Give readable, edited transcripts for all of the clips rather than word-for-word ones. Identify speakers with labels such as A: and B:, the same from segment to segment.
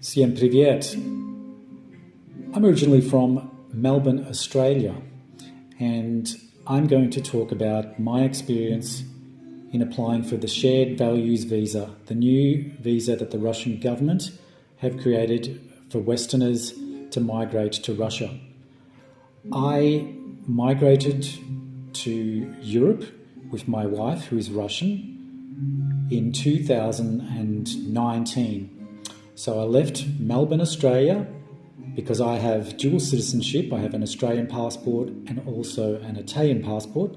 A: Всем привет! I'm originally from Melbourne, Australia, and I'm going to talk about my experience in applying for the Shared Values Visa, the new visa that the Russian government have created for Westerners to migrate to Russia. I migrated to Europe with my wife, who is Russian, in 2019. So I left Melbourne, Australia, because I have dual citizenship. I have an Australian passport and also an Italian passport.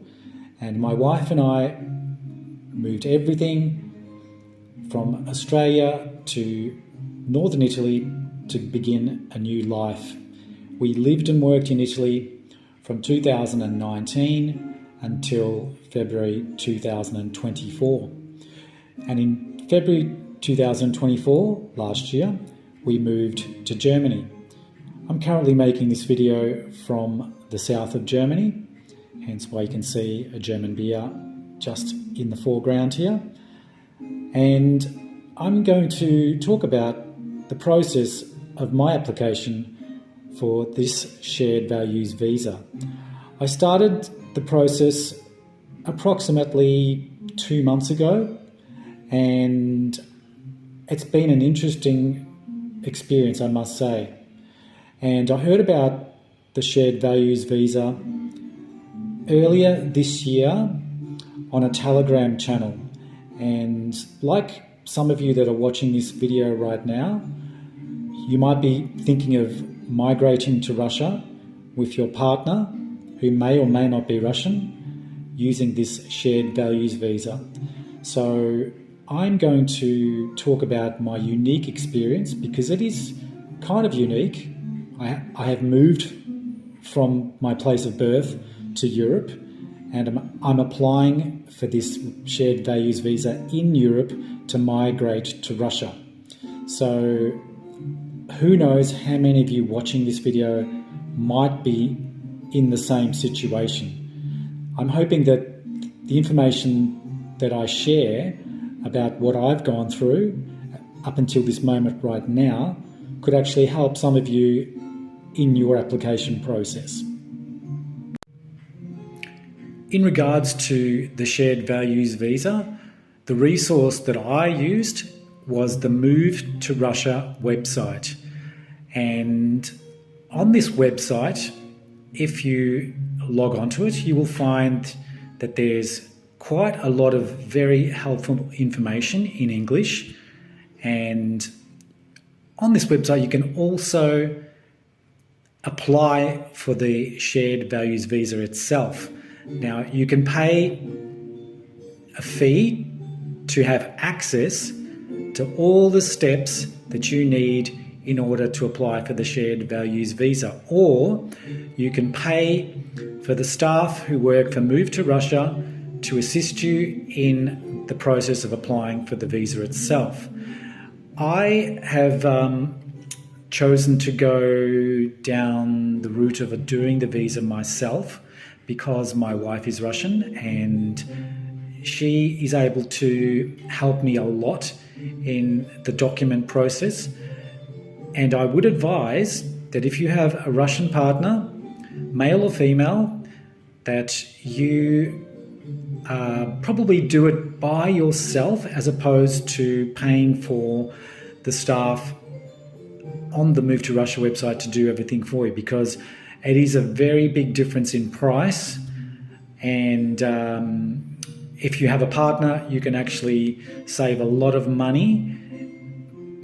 A: And my wife and I moved everything from Australia to northern Italy to begin a new life. We lived and worked in Italy from 2019 until February 2024. And in February 2024, last year, we moved to Germany. I'm currently making this video from the south of Germany, hence why you can see a German beer just in the foreground here. And I'm going to talk about the process of my application for this Shared Values Visa. I started the process approximately 2 months ago, and it's been an interesting experience, I must say. And I heard about the Shared Values Visa earlier this year on a Telegram channel. And like some of you that are watching this video right now, you might be thinking of migrating to Russia with your partner, who may or may not be Russian, using this Shared Values Visa. So I'm going to talk about my unique experience because it is kind of unique. I have moved from my place of birth to Europe, and I'm applying for this Shared Values Visa in Europe to migrate to Russia. So who knows how many of you watching this video might be in the same situation. I'm hoping that the information that I share about what I've gone through up until this moment right now could actually help some of you in your application process. In regards to the Shared Values Visa, the resource that I used was the Move to Russia website. And on this website, if you log onto it, you will find that there's quite a lot of very helpful information in English. And on this website, you can also apply for the Shared Values Visa itself. Now, you can pay a fee to have access to all the steps that you need in order to apply for the Shared Values Visa, or you can pay for the staff who work for Move to Russia to assist you in the process of applying for the visa itself. I have chosen to go down the route of doing the visa myself because my wife is Russian and she is able to help me a lot in the document process. And I would advise that if you have a Russian partner, male or female, that you probably do it by yourself as opposed to paying for the staff on the Move to Russia website to do everything for you, because it is a very big difference in price. And if you have a partner, you can actually save a lot of money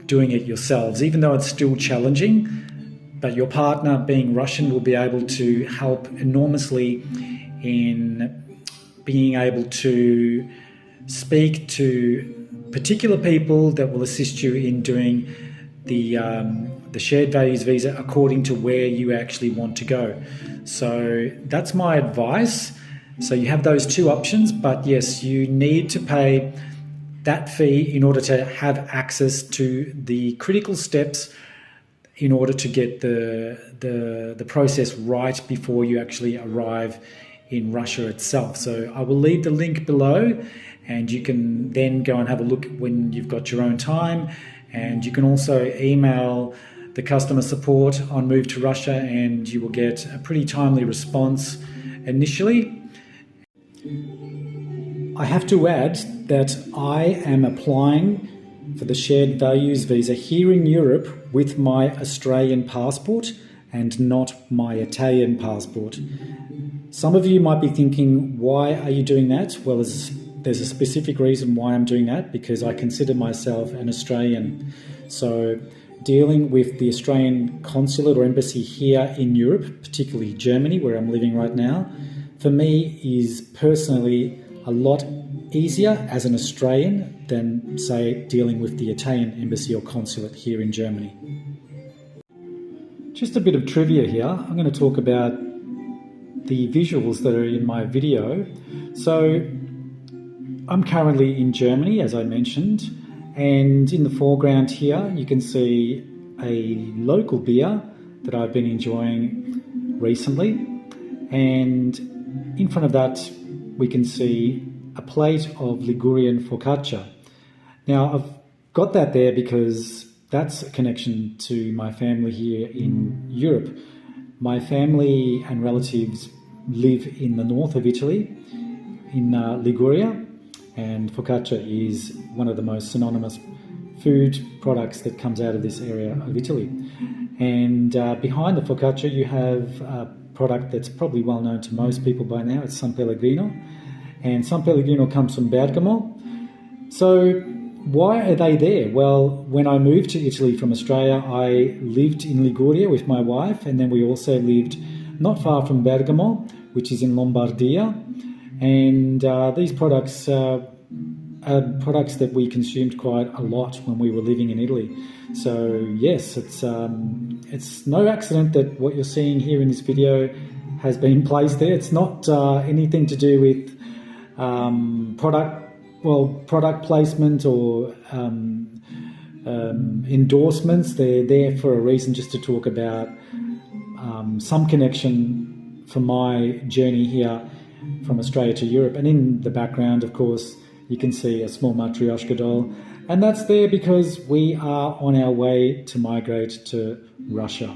A: doing it yourselves, even though it's still challenging. But your partner, being Russian, will be able to help enormously in being able to speak to particular people that will assist you in doing the Shared Values Visa according to where you actually want to go. So that's my advice. So you have those two options, but yes, you need to pay that fee in order to have access to the critical steps in order to get the process right before you actually arrive in Russia itself. So I will leave the link below, and you can then go and have a look when you've got your own time And you can also email the customer support on Move to Russia and you will get a pretty timely response initially. I have to add that I am applying for the shared values visa here in Europe with my Australian passport and not my Italian passport. Some of you might be thinking, why are you doing that? Well, there's a specific reason why I'm doing that, because I consider myself an Australian. So dealing with the Australian consulate or embassy here in Europe, particularly Germany, where I'm living right now, for me is personally a lot easier as an Australian than, say, dealing with the Italian embassy or consulate here in Germany. Just a bit of trivia here. I'm going to talk about the visuals that are in my video. So I'm currently in Germany, as I mentioned, and in the foreground here you can see a local beer that I've been enjoying recently, and in front of that we can see a plate of Ligurian focaccia. Now I've got that there because that's a connection to my family here in Europe. My family and relatives live in the north of Italy, in Liguria, and focaccia is one of the most synonymous food products that comes out of this area of Italy. And behind the focaccia you have a product that's probably well known to most people by now. It's San Pellegrino, and San Pellegrino comes from Bergamo. So why are they there? Well, when I moved to Italy from Australia, I lived in Liguria with my wife, and then we also lived not far from Bergamo, which is in Lombardia. And these products are products that we consumed quite a lot when we were living in Italy. So yes, it's no accident that what you're seeing here in this video has been placed there. It's not anything to do with product placement or endorsements. They're there for a reason, just to talk about some connection from my journey here from Australia to Europe. And in the background, of course, you can see a small matryoshka doll, and that's there because we are on our way to migrate to Russia.